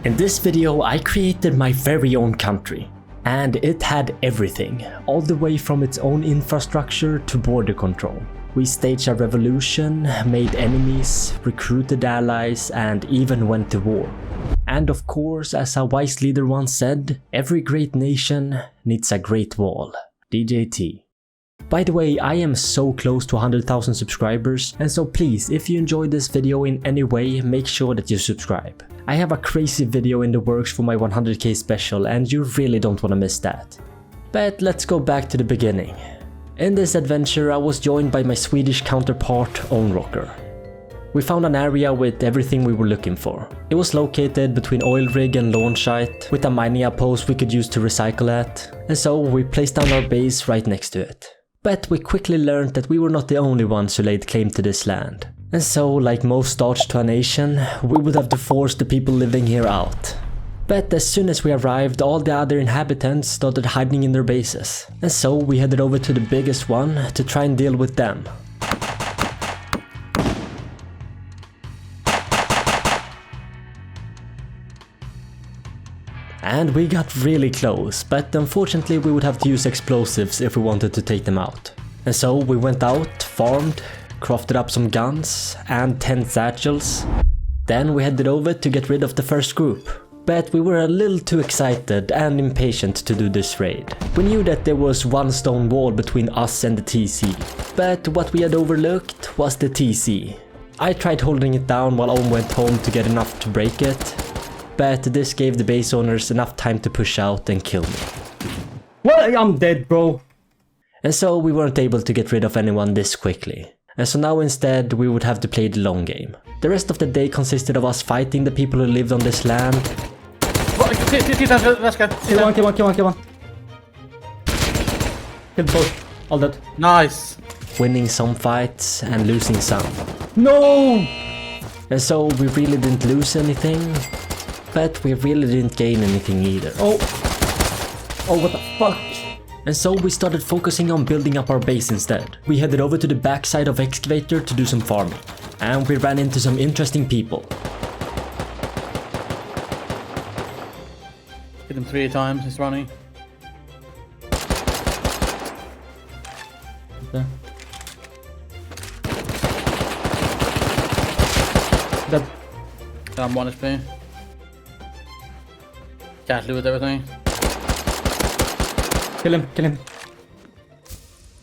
In this video I created my very own country, and it had everything, all the way from its own infrastructure to border control. We staged a revolution, made enemies, recruited allies, and even went to war. And of course, as a wise leader once said, every great nation needs a great wall. DJT. By the way, I am so close to 100,000 subscribers, and so please, if you enjoyed this video in any way, make sure that you subscribe. I have a crazy video in the works for my 100k special, and you really don't want to miss that. But let's go back to the beginning. In this adventure I was joined by my Swedish counterpart Onrocker. We found an area with everything we were looking for. It was located between oil rig and launch site, with a mining outpost we could use to recycle at, and so we placed down our base right next to it. But we quickly learned that we were not the only ones who laid claim to this land. And so, like most starts to a nation, we would have to force the people living here out. But as soon as we arrived, all the other inhabitants started hiding in their bases. And so we headed over to the biggest one to try and deal with them. And we got really close, but unfortunately we would have to use explosives if we wanted to take them out. And so we went out, farmed, crafted up some guns and 10 satchels. Then we headed over to get rid of the first group. But we were a little too excited and impatient to do this raid. We knew that there was one stone wall between us and the TC, but what we had overlooked was the TC. I tried holding it down while Owen went home to get enough to break it, but this gave the base owners enough time to push out and kill me. What? I'm dead, bro. And so we weren't able to get rid of anyone this quickly. And so now instead we would have to play the long game. The rest of the day consisted of us fighting the people who lived on this land. Kill one. Killed both. All dead. Nice. Winning some fights and losing some. No! And so we really didn't lose anything, but we really didn't gain anything either. Oh, what the fuck? And so we started focusing on building up our base instead. We headed over to the backside of Excavator to do some farming. And we ran into some interesting people. Hit him 3 times, he's running. Okay. Dead. I'm 1 HP. Can't loot everything. Kill him.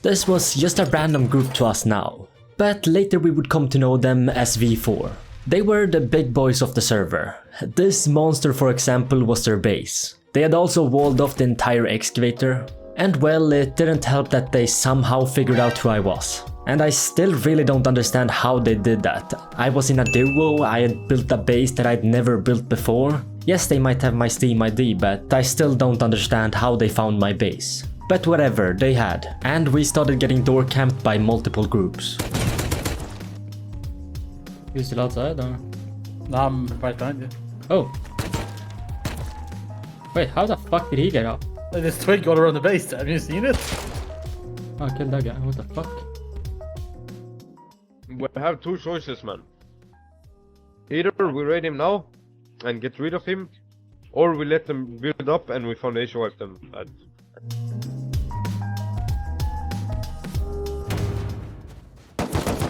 This was just a random group to us now, but later we would come to know them as V4. They were the big boys of the server. This monster, for example, was their base. They had also walled off the entire excavator, and well, it didn't help that they somehow figured out who I was. And I still really don't understand how they did that. I was in a duo, I had built a base that I'd never built before. Yes, they might have my Steam ID, but I still don't understand how they found my base. But whatever, they had. And we started getting door camped by multiple groups. You still outside or? No, I'm right behind you. Oh. Wait, how the fuck did he get up? There's twig all around the base, have you seen it? Oh, I killed that guy. What the fuck? We have 2 choices, man. Either we raid him now and get rid of him, or we let them build up and we foundation wipe them.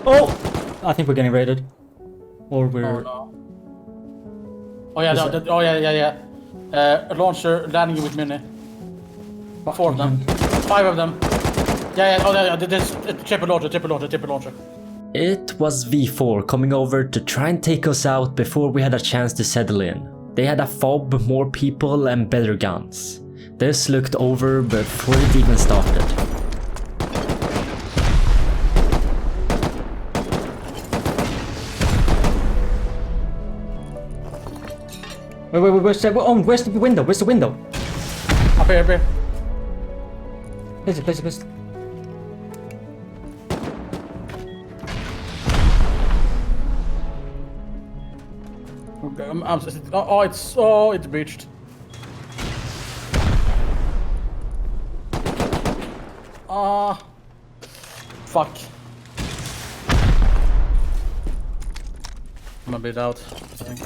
Oh! I think we're getting raided. Or we're... Oh, no. Oh yeah, no, yeah. A launcher landing with mini. 4 of them. 5 of them. Yeah, there's a triple launcher. It was V4 coming over to try and take us out before we had a chance to settle in. They had a fob, more people and better guns. This looked over before it even started. Wait, where's the window? Where's the window? Up here. Place it. It's breached. Fuck. I'm a bit out, I think.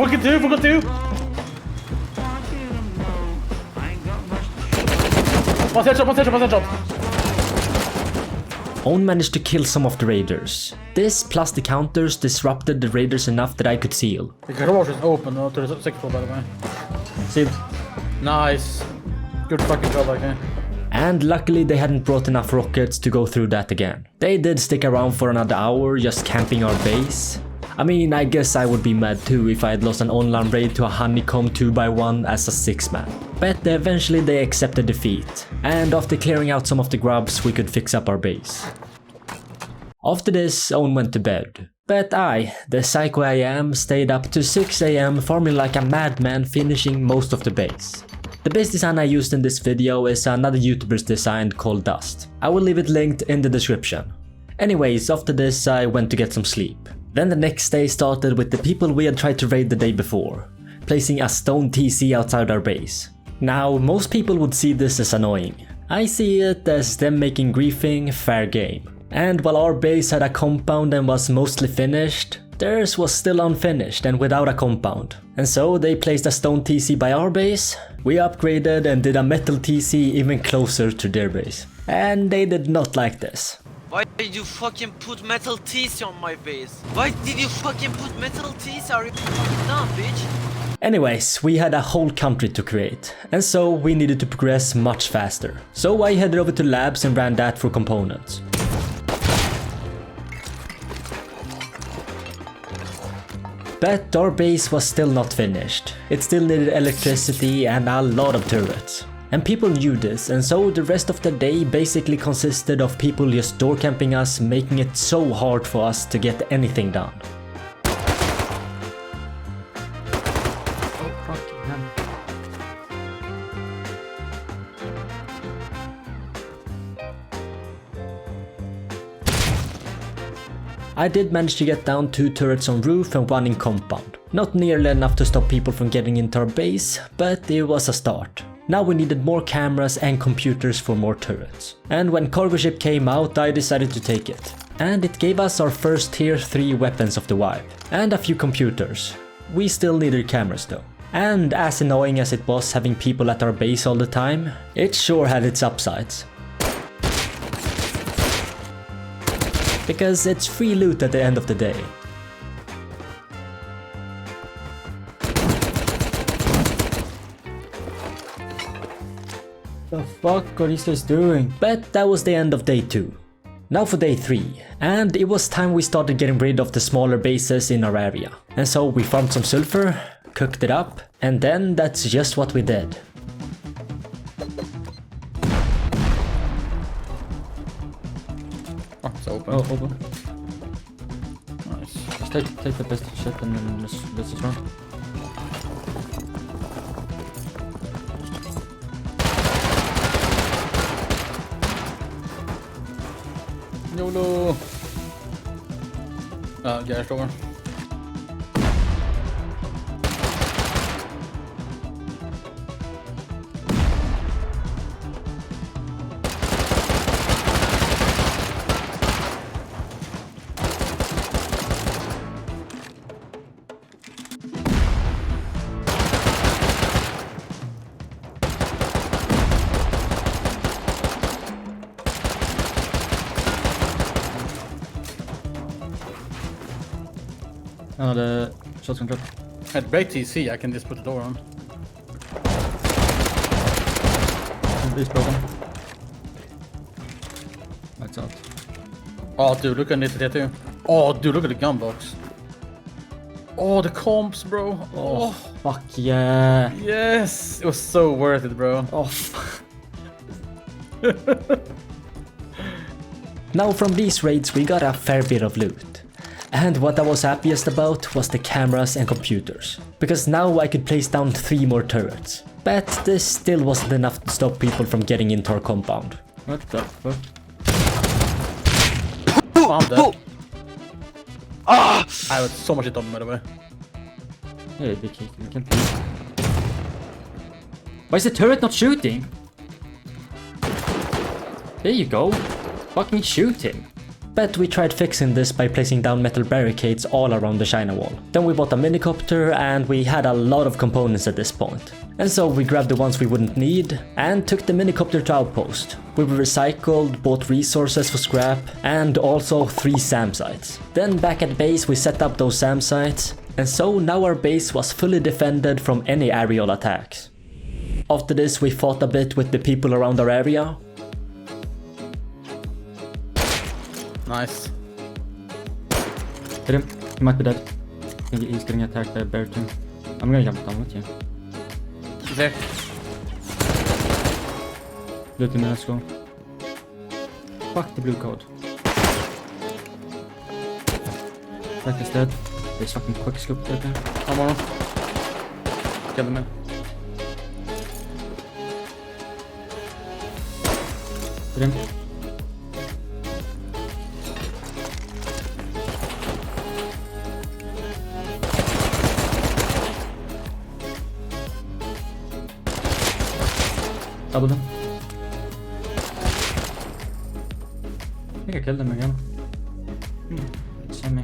Fucking two, fucking two! One headshot. Owen managed to kill some of the raiders. This plus the counters disrupted the raiders enough that I could seal. The garage is open to the second floor, by the way. Sealed. Nice. Good fucking job, okay. And luckily they hadn't brought enough rockets to go through that again. They did stick around for another hour just camping our base. I mean, I guess I would be mad too if I had lost an online raid to a honeycomb 2x1 as a 6-man. But eventually they accepted defeat, and after clearing out some of the grubs we could fix up our base. After this, Owen went to bed. But I, the psycho I am, stayed up to 6 AM farming like a madman, finishing most of the base. The base design I used in this video is another YouTuber's design called Dust. I will leave it linked in the description. Anyways, after this I went to get some sleep. Then the next day started with the people we had tried to raid the day before, placing a stone TC outside our base. Now, most people would see this as annoying. I see it as them making griefing fair game. And while our base had a compound and was mostly finished, theirs was still unfinished and without a compound. And so they placed a stone TC by our base, we upgraded and did a metal TC even closer to their base. And they did not like this. Why did you fucking put metal TC on my base? Why did you fucking put metal TC? Are you fucking dumb, bitch? Anyways, we had a whole country to create, and so we needed to progress much faster. So I headed over to labs and ran that for components. But our base was still not finished. It still needed electricity and a lot of turrets. And people knew this, and so the rest of the day basically consisted of people just door camping us, making it so hard for us to get anything done. Oh, fucking hell. I did manage to get down 2 turrets on roof and 1 in compound. Not nearly enough to stop people from getting into our base, but it was a start. Now we needed more cameras and computers for more turrets. And when cargo ship came out, I decided to take it. And it gave us our first tier 3 weapons of the wipe. And a few computers. We still needed cameras though. And as annoying as it was having people at our base all the time, it sure had its upsides. Because it's free loot at the end of the day. The fuck are these guys doing? But that was the end of day 2. Now for day 3, and it was time we started getting rid of the smaller bases in our area. And so we farmed some sulfur, cooked it up, and then that's just what we did. Oh, it's open. Oh, open. Nice. Just take the best shit and then let's just run. YOLO! Garage door. Oh, the shotgun clip. At break TC, I can just put the door on. It's broken. Lights out. Oh, dude, look at it there too. Oh, dude, look at the gun box. Oh, the comps, bro. Oh, Fuck yeah. yes. It was so worth it, bro. Oh, fuck. Now from these raids we got a fair bit of loot. And what I was happiest about was the cameras and computers. Because now I could place down 3 more turrets. But this still wasn't enough to stop people from getting into our compound. What the fuck? Oh, I'm dead. Ah! I had so much hit on him, by the way. Hey, we can please. Why is the turret not shooting? There you go. Fucking shoot him. But we tried fixing this by placing down metal barricades all around the China wall. Then we bought a minicopter and we had a lot of components at this point. And so we grabbed the ones we wouldn't need and took the minicopter to outpost. We recycled, bought resources for scrap and also 3 SAM sites. Then back at base we set up those SAM sites, and so now our base was fully defended from any aerial attacks. After this we fought a bit with the people around our area. Nice. Hit him. He might be dead. I think he's getting attacked by a bear too. I'm gonna jump down with you. He's there. Loot him, let's go. Fuck the blue code. Black is dead. There's fucking quick scoop right there. I'm on him. Kill him in. Hit him. Double him. I think I killed him again. Semi.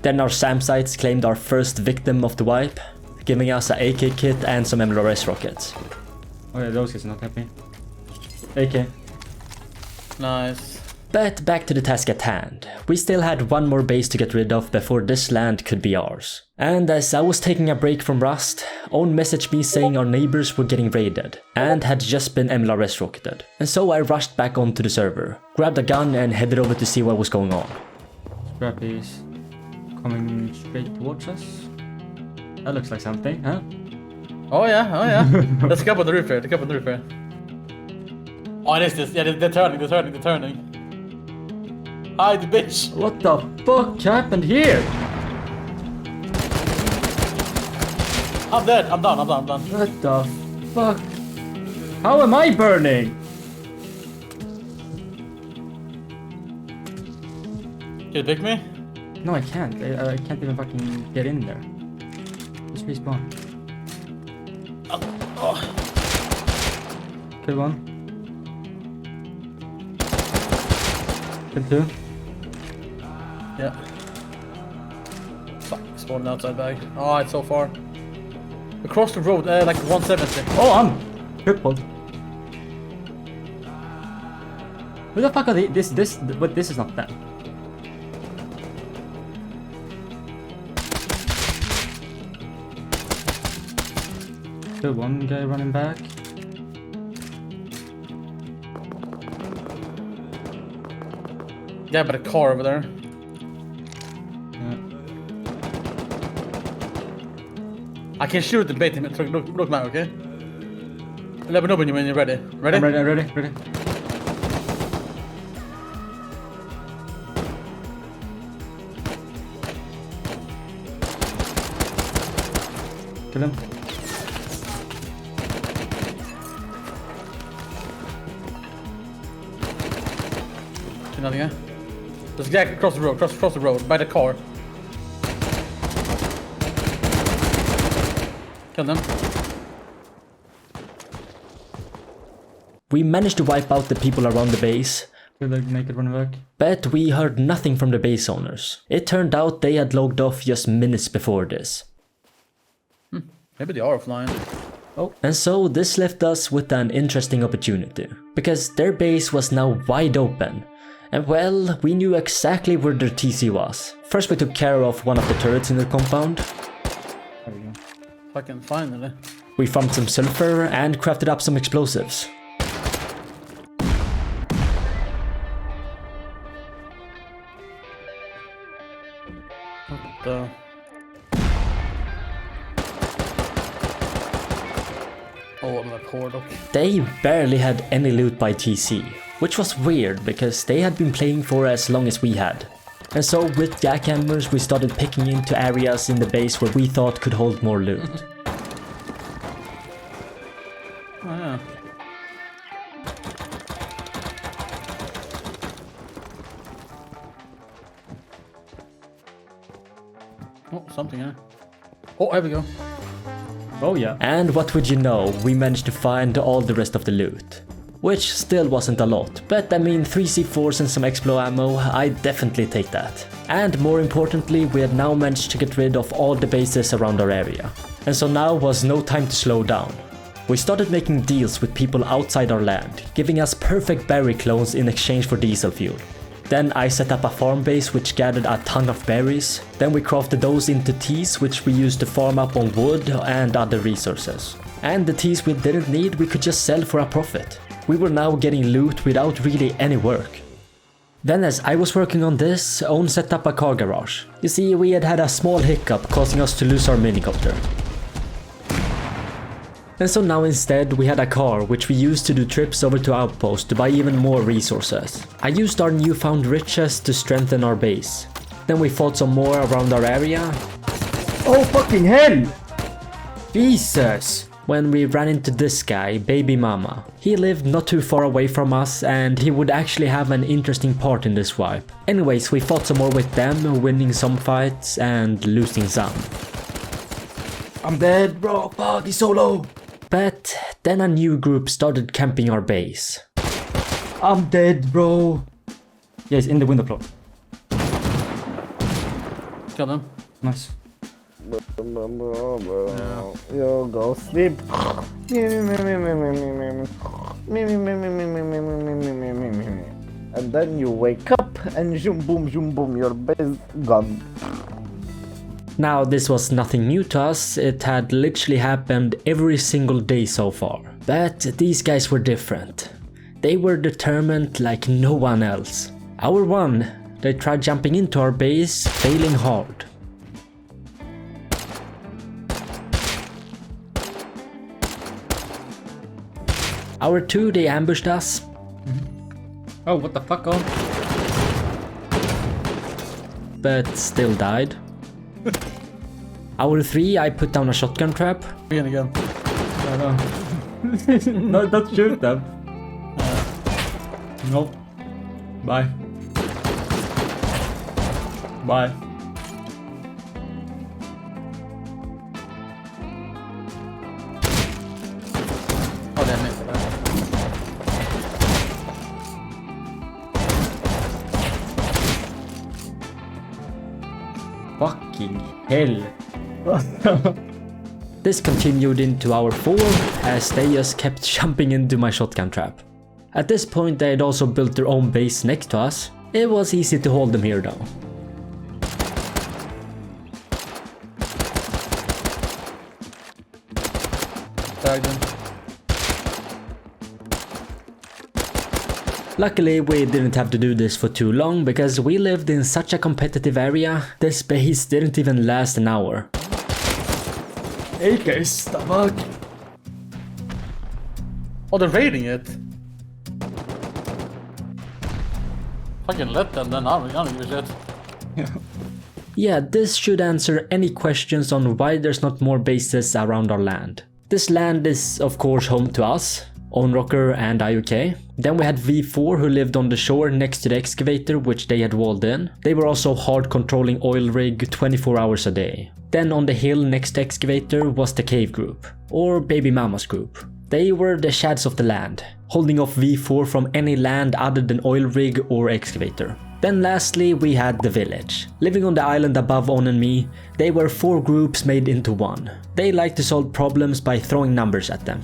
Then our SAM sites claimed our first victim of the wipe, giving us a AK kit and some MLRS rockets. Oh yeah, those guys are not happy. AK. Nice. But back to the task at hand. We still had one more base to get rid of before this land could be ours. And as I was taking a break from Rust, Own messaged me saying our neighbors were getting raided and had just been MLRS rocketed. And so I rushed back onto the server, grabbed a gun and headed over to see what was going on. Scrap is coming straight towards us. That looks like something, huh? Oh yeah. Let's go up on the roof here. Let's go up on the roof here. Oh, it is this. Yeah, they're turning. Hide, bitch. What the fuck happened here? I'm dead. I'm done. What the fuck? How am I burning? Can you pick me? No, I can't. I can't even fucking get in there. Just respawn. Kill one. Kill two. Yeah. Fuck, spawning outside bag. Oh, it's so far. Across the road, like 170. Oh, I'm crippled. Who the fuck are they? This is not them. Still one guy running back. Yeah, but a car over there. Yeah. I can shoot the bait him. Look, man, okay? Let me know when you're ready. Ready? I'm ready. Kill him. Nothing, eh? There's a guy across the road, by the car. Kill them. We managed to wipe out the people around the base, Feel like naked running back. but we heard nothing from the base owners. It turned out they had logged off just minutes before this. Maybe they are flying. And so this left us with an interesting opportunity, because their base was now wide open. And well, we knew exactly where their TC was. First we took care of one of the turrets in the compound. There we go. Fucking finally. We farmed some sulfur and crafted up some explosives. What the... Oh, my poor look. They barely had any loot by TC, which was weird because they had been playing for as long as we had. And so with jackhammers we started picking into areas in the base where we thought could hold more loot. Oh yeah. Oh, something, huh? Oh, there we go. Oh yeah. And what would you know, we managed to find all the rest of the loot. which still wasn't a lot, but I mean 3 C4s and some Explo ammo, I'd definitely take that. And more importantly, we had now managed to get rid of all the bases around our area. And so now was no time to slow down. We started making deals with people outside our land, giving us perfect berry clones in exchange for diesel fuel. Then I set up a farm base which gathered a ton of berries. Then we crafted those into teas which we used to farm up on wood and other resources. And the teas we didn't need we could just sell for a profit. We were now getting loot without really any work. Then as I was working on this, Owen set up a car garage. You see, we had a small hiccup causing us to lose our minicopter. And so now instead we had a car which we used to do trips over to outposts to buy even more resources. I used our newfound riches to strengthen our base. Then we fought some more around our area. Oh fucking hell! Jesus! When we ran into this guy, Baby Mama. He lived not too far away from us and he would actually have an interesting part in this wipe. Anyways, we fought some more with them, winning some fights and losing some. I'm dead, bro. Fuck, he's so low. But then a new group started camping our base. I'm dead, bro. Yes, in the window plot. Kill them. Nice. You go sleep. And then you wake up and zoom boom, your base gone. Now this was nothing new to us, it had literally happened every single day so far. But these guys were different. They were determined like no one else. Hour 1, they tried jumping into our base, failing hard. Hour 2, they ambushed us. Oh, what the fuck, oh? But still died. Hour 3, I put down a shotgun trap. Begin again. I know. No, don't shoot them. Nope. Bye. Bye. Oh, they missed that. Fucking hell. This continued into hour 4 as they just kept jumping into my shotgun trap. At this point they had also built their own base next to us. It was easy to hold them here though. Tagged him. Luckily we didn't have to do this for too long because we lived in such a competitive area, this base didn't even last an hour. AKs, the fuck? Oh, they're raiding it. Fucking let them then, I don't give a shit. Yeah, this should answer any questions on why there's not more bases around our land. This land is of course home to us, Onrocker and IUK. Then we had V4 who lived on the shore next to the excavator which they had walled in. They were also hard controlling oil rig 24 hours a day. Then on the hill next to excavator was the cave group, or Baby Mama's group. They were the shads of the land, holding off V4 from any land other than oil rig or excavator. Then lastly we had the village. Living on the island above On and me, they were 4 groups made into one. They liked to solve problems by throwing numbers at them.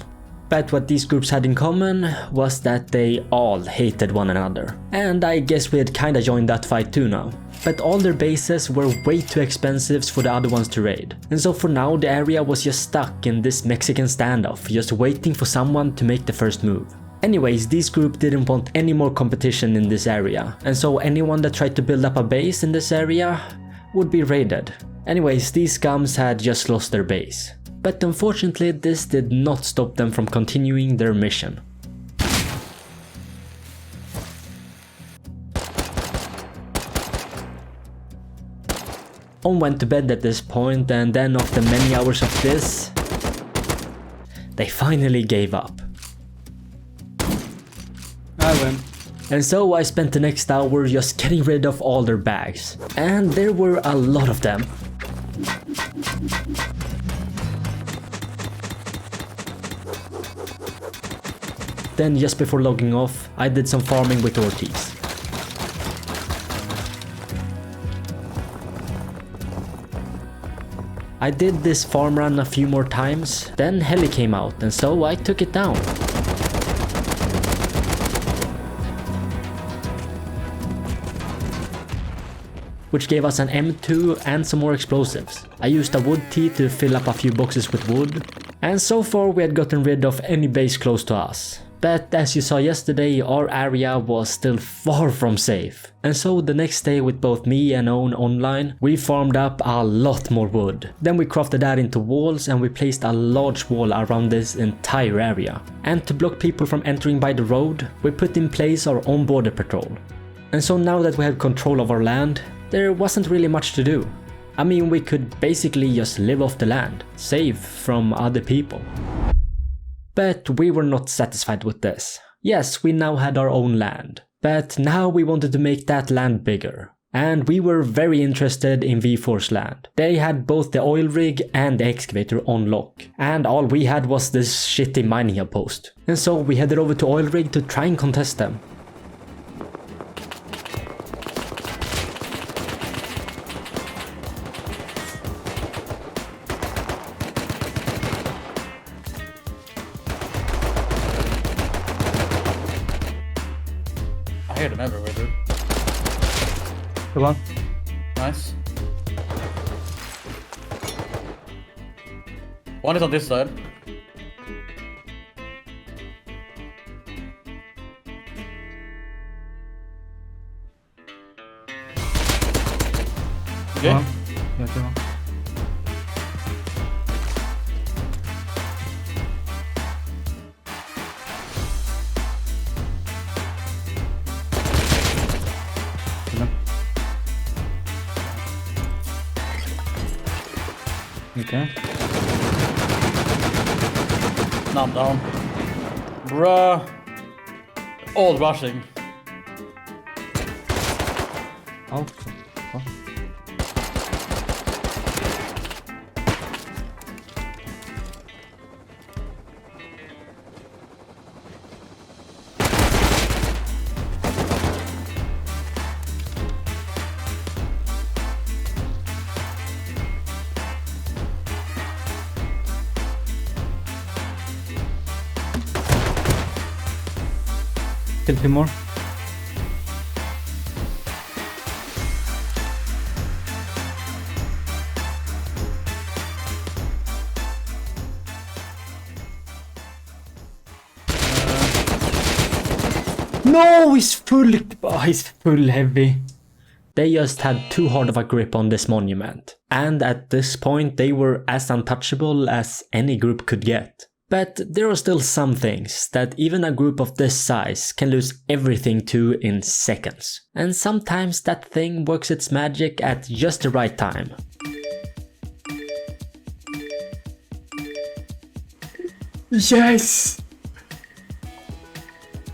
But what these groups had in common was that they all hated one another. And I guess we had kinda joined that fight too now. But all their bases were way too expensive for the other ones to raid. And so for now the area was just stuck in this Mexican standoff, just waiting for someone to make the first move. Anyways, this group didn't want any more competition in this area, and so anyone that tried to build up a base in this area would be raided. Anyways, these scums had just lost their base. But unfortunately this did not stop them from continuing their mission. On went to bed at this point, and then after many hours of this, they finally gave up. I win. And so I spent the next hour just getting rid of all their bags. And there were a lot of them. Then just before logging off, I did some farming with Ortiz. I did this farm run a few more times, then Heli came out and so I took it down. Which gave us an M2 and some more explosives. I used a wood tee to fill up a few boxes with wood, and so far we had gotten rid of any base close to us. But as you saw yesterday, our area was still far from safe. And so the next day with both me and Owen online, we farmed up a lot more wood. Then we crafted that into walls and we placed a large wall around this entire area. And to block people from entering by the road, we put in place our own border patrol. And so now that we had control of our land, there wasn't really much to do. I mean, we could basically just live off the land, safe from other people. But we were not satisfied with this. Yes, we now had our own land, but now we wanted to make that land bigger. And we were very interested in V4's land. They had both the oil rig and the excavator on lock, and all we had was this shitty mining outpost. And so we headed over to oil rig to try and contest them. I hear them everywhere, dude. Come on. Nice. One is on this side. Okay. Come on. Yeah, come on. Okay. Now I'm down. Bruh. All rushing. Oh. Oh. Kill 2 more. No, he's full heavy. They just had too hard of a grip on this monument. And at this point they were as untouchable as any group could get. But there are still some things that even a group of this size can lose everything to in seconds. And sometimes that thing works its magic at just the right time. Yes!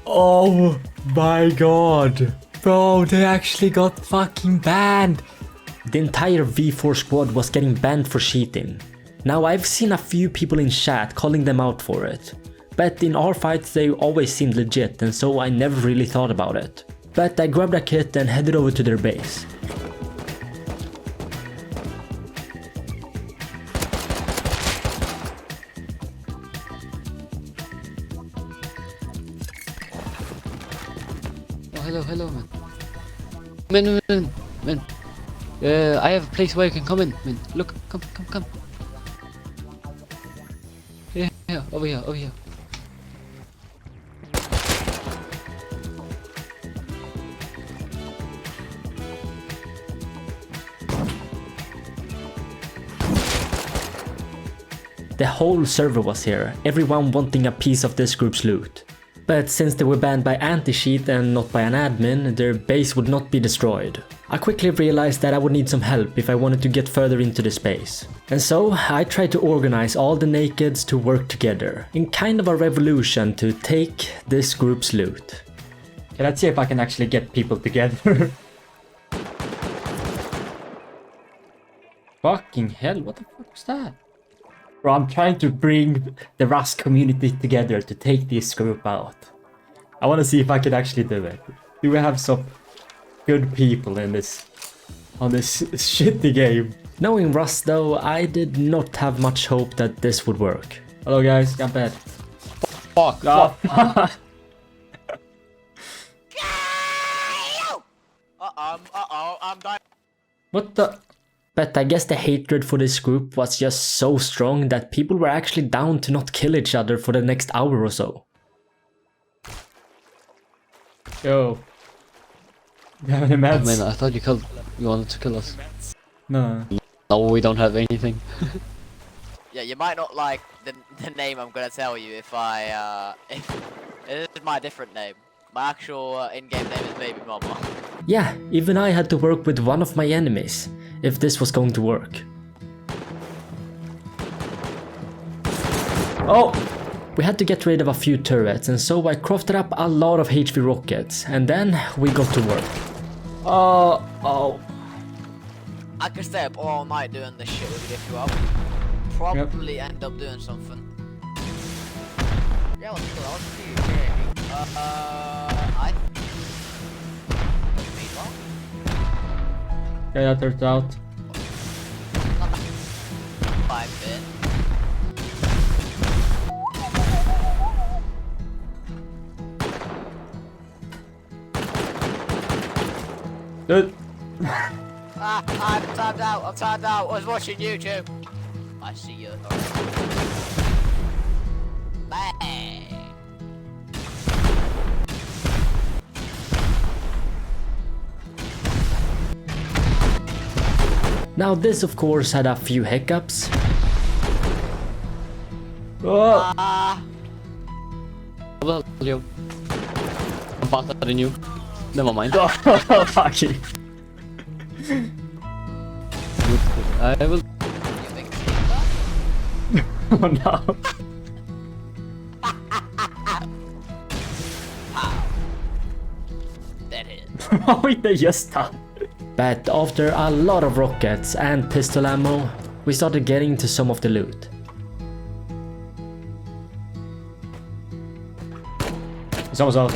Oh my god. Bro, they actually got fucking banned. The entire V4 squad was getting banned for cheating. Now I've seen a few people in chat calling them out for it. But in our fights they always seemed legit and so I never really thought about it. But I grabbed a kit and headed over to their base. Oh, hello, man. Man. I have a place where you can come in, man. Look, come. Yeah, over here. The whole server was here, everyone wanting a piece of this group's loot. But since they were banned by anti-cheat and not by an admin, their base would not be destroyed. I quickly realized that I would need some help if I wanted to get further into the space. And so I tried to organize all the nakeds to work together, in kind of a revolution to take this group's loot. Okay, let's see if I can actually get people together. Fucking hell, what the fuck was that? Bro, I'm trying to bring the Rust community together to take this group out. I want to see if I can actually do it. Do we have some good people in this on this shitty game? Knowing Russ though, I did not have much hope that this would work. Hello guys, got bad. Fuck. Oh. I'm dying. What the? But I guess the hatred for this group was just so strong that people were actually down to not kill each other for the next hour or so. Yo. You have any meds? Man, I thought you wanted to kill us. No. No, we don't have anything. Yeah, you might not like the name I'm gonna tell you if if it is my different name. My actual in-game name is Baby Mama. Yeah, even I had to work with one of my enemies if this was going to work. Oh! We had to get rid of a few turrets, and so I crafted up a lot of HV rockets, and then we got to work. Oh. I could stay up all night doing this shit with you if you up. Probably end up doing something. Yeah, what's cool? I... Okay, that turns out. Not that 5-bit. Dude. I'm timed out, I was watching YouTube. I see you. Bang. Now this of course had a few hiccups. Oh. Well, you. I'm faster than you. Never mind. Oh, fuck you. I will. You think it's Oh no. That is. Oh, they just stopped. But after a lot of rockets and pistol ammo, we started getting to some of the loot. It's almost out.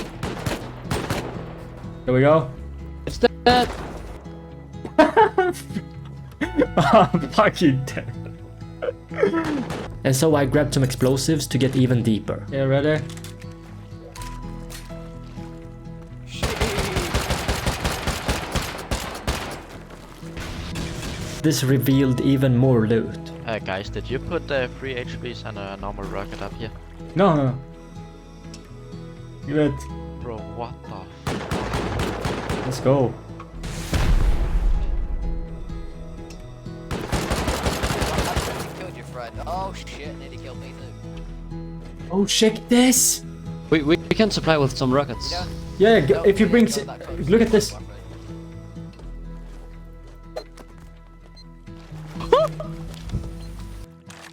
Here we go. It's dead. I'm fucking dead. And so I grabbed some explosives to get even deeper. Yeah, ready? This revealed even more loot. Guys, did you put 3 HPs and a normal rocket up here? No. Give it. Bro, what the f? Let's go. Killed your friend. Oh shit, nearly killed me too. Oh, check this! We can supply with some rockets. Yeah, if you bring... Look at this.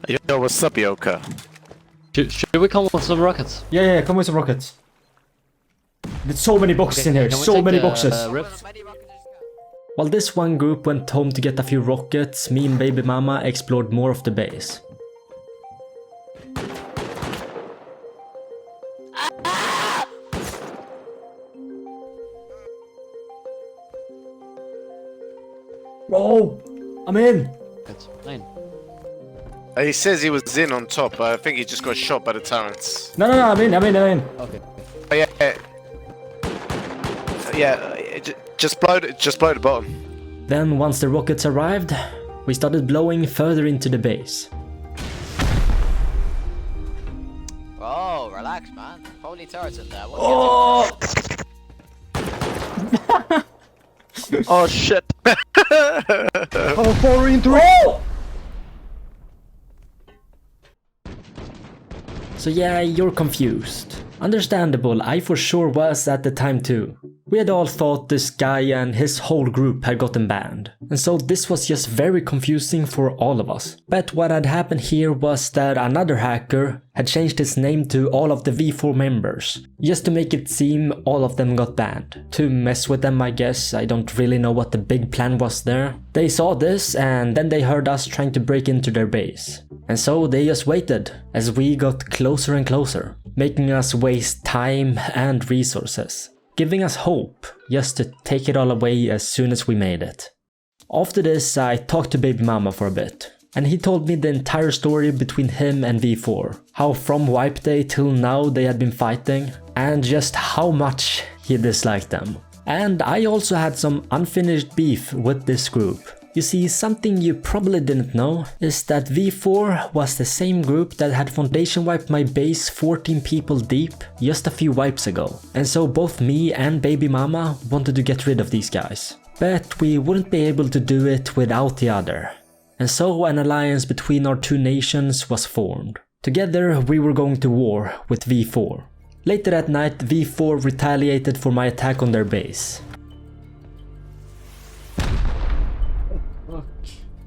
Yo, what's up, Yoka? Should we come with some rockets? Yeah, come with some rockets. There's so many boxes in here, Can we so take many the, boxes. rift? While this one group went home to get a few rockets, me and Baby Mama explored more of the base. Bro, I'm in. That's fine. He says he was in on top, but I think he just got shot by the turrets. No, I'm in. Okay. Oh, yeah, just blow the bottom. Then once the rockets arrived, we started blowing further into the base. Oh, relax, man. Holy turrets in there. What Oh! Oh shit! How far into it? Oh! So yeah, you're confused. Understandable, I for sure was at the time too. We had all thought this guy and his whole group had gotten banned, and so this was just very confusing for all of us. But what had happened here was that another hacker had changed his name to all of the V4 members, just to make it seem all of them got banned. To mess with them, I guess. I don't really know what the big plan was there. They saw this and then they heard us trying to break into their base. And so they just waited as we got closer and closer. making us waste time and resources, giving us hope just to take it all away as soon as we made it. After this, I talked to Baby Mama for a bit, and he told me the entire story between him and V4, how from wipe day till now they had been fighting, and just how much he disliked them. And I also had some unfinished beef with this group. You see, something you probably didn't know is that V4 was the same group that had foundation wiped my base 14 people deep just a few wipes ago. And so both me and Baby Mama wanted to get rid of these guys. But we wouldn't be able to do it without the other. And so an alliance between our two nations was formed. Together we were going to war with V4. Later that night, V4 retaliated for my attack on their base.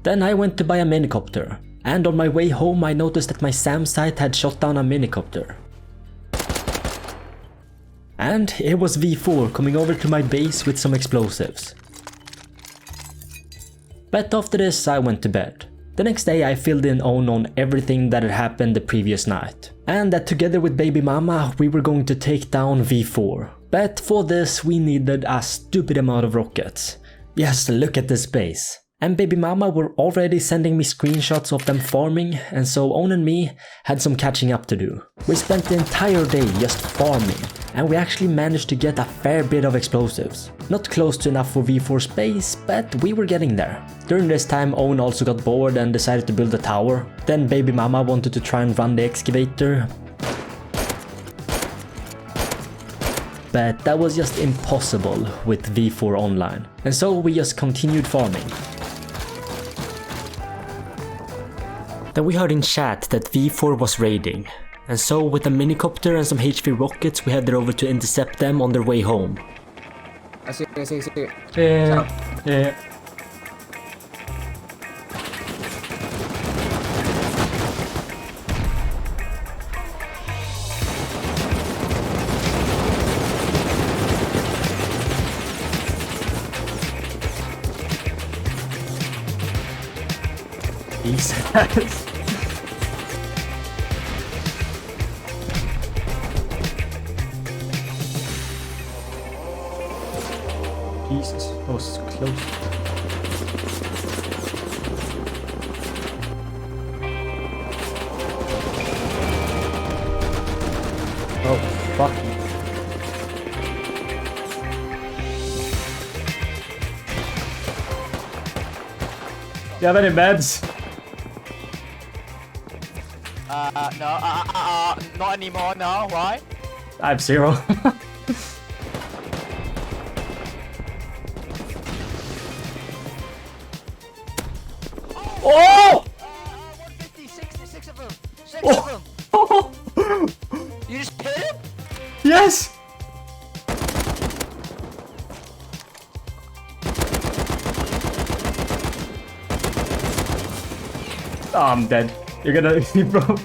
Then I went to buy a minicopter, and on my way home I noticed that my SAM site had shot down a minicopter. And it was V4 coming over to my base with some explosives. But after this I went to bed. The next day I filled in on everything that had happened the previous night, and that together with Baby Mama we were going to take down V4. But for this we needed a stupid amount of rockets. Just look at this base. And Baby Mama were already sending me screenshots of them farming, and so Owen and me had some catching up to do. We spent the entire day just farming, and we actually managed to get a fair bit of explosives. Not close to enough for V4's base, but we were getting there. During this time Owen also got bored and decided to build a tower. Then Baby Mama wanted to try and run the excavator. But that was just impossible with V4 online, and so we just continued farming. Then we heard in chat that V4 was raiding, and so with a minicopter and some HV rockets we headed over to intercept them on their way home. I see. Yeah. Jesus. Jesus, that was close. Oh, fuck. You have any meds? No, not anymore, no, why? I have 0. Oh! 150, 6 of them! 6 of them! You just hit him? Yes! Oh, I'm dead. You're gonna bro.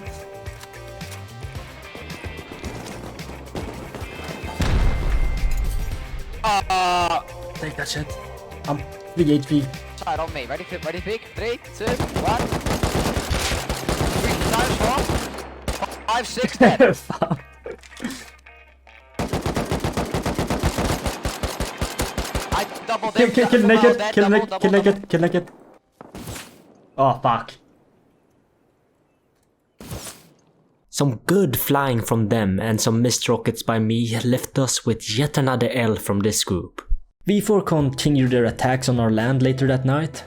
Take that shit. I'm 3 HP. Side on me. Ready, pick. 3, 2, 1. 3 times 4. 5, 6, 10. I doubled Kill naked. Kill naked. Oh, fuck. Some good flying from them and some missed rockets by me left us with yet another L from this group. V4 continued their attacks on our land later that night.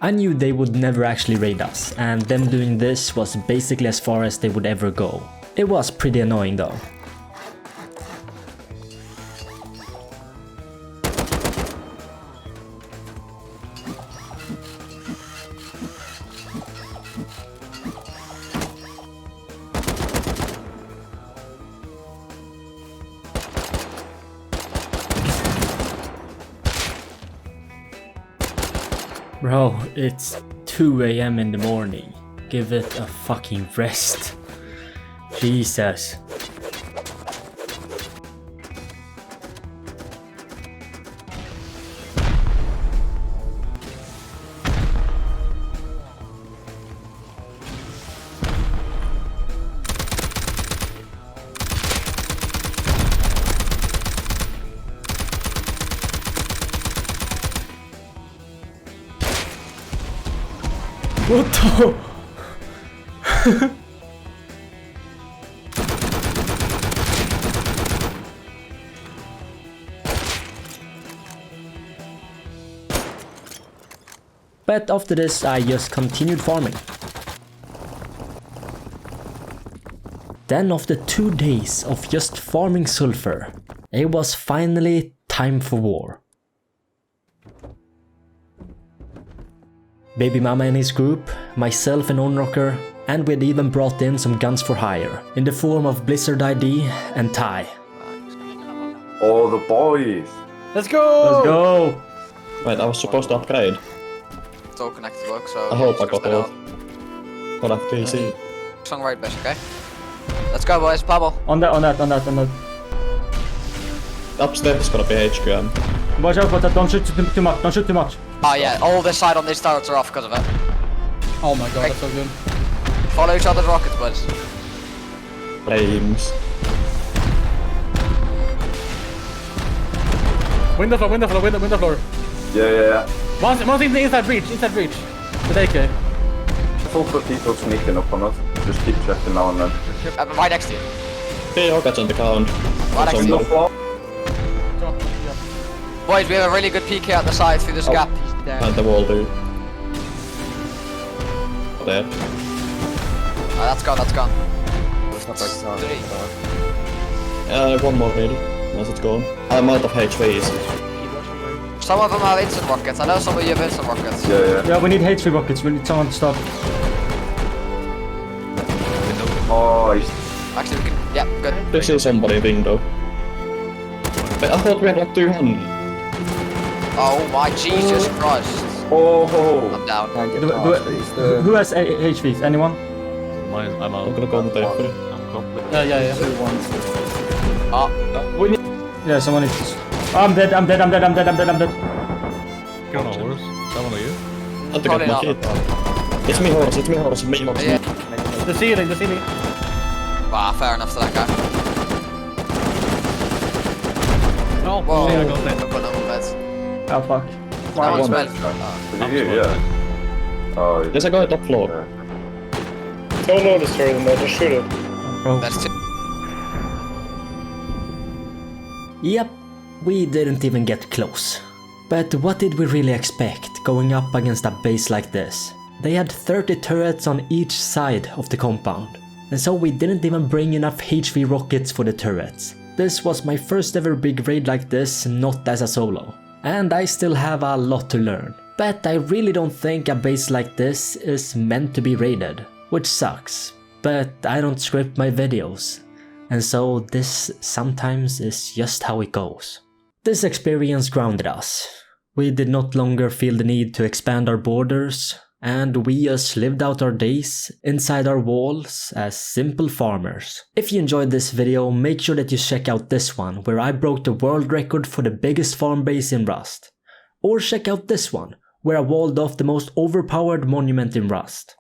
I knew they would never actually raid us, and them doing this was basically as far as they would ever go. It was pretty annoying though. Bro, it's 2 AM in the morning. Give it a fucking rest. Jesus. What the? But after this, I just continued farming. Then after 2 days of just farming sulfur, it was finally time for war. Baby Mama and his group, myself and Onrocker, and we'd even brought in some guns for hire, in the form of Blizzard ID and Ty. All the boys! Let's go! Let's go! Wait, I was supposed to upgrade. It's all connected to work, so... I hope I got all. Got a PC. Song right, bitch, okay? Let's go, boys, Pablo. On that. Upstairs is gonna be HQM. Watch out for that, don't shoot too much, don't shoot too much. Oh yeah, all this side on these turrets are off because of it. Oh my god, that's so good. Follow each other's rockets, boys. Flames. Window floor. Yeah. One's in the inside breach. With AK. Folk people sneaking up on us. Just keep checking now and then. Right next to you. Hey, rockets on the ground. Right next to you. Floor. Boys, we have a really good PK out the side through this gap. And the wall, dude. There. That's gone. One more maybe. Once it's gone. I'm out of HVs. Some of them have instant rockets. I know some of you have instant rockets. Yeah. Yeah, we need HV rockets, we need someone to stop. Oh, he's... Actually, we can... Yeah, good. This is somebody window. Wait, I thought we had like 200. Oh my Jesus Christ. Oh. I'm down. Who has HVs? Anyone? I'm gonna go on the day for it. Yeah. Yeah, someone is... I'm dead. I think Probably I not. it. It's me horse. Yeah. The ceiling. Wow, fair enough to that guy. No. Whoa. I've got no more meds. Oh fuck. No one's med. Yeah. Oh, There's a guy at top floor. Don't notice her in there, just shoot it. That's two. Yep, we didn't even get close. But what did we really expect going up against a base like this? They had 30 turrets on each side of the compound. And so we didn't even bring enough HV rockets for the turrets. This was my first ever big raid like this, not as a solo. And I still have a lot to learn. But I really don't think a base like this is meant to be raided, which sucks. But I don't script my videos, and so this sometimes is just how it goes. This experience grounded us. We did not longer feel the need to expand our borders, and we just lived out our days inside our walls as simple farmers. If you enjoyed this video, make sure that you check out this one where I broke the world record for the biggest farm base in Rust. Or check out this one where I walled off the most overpowered monument in Rust.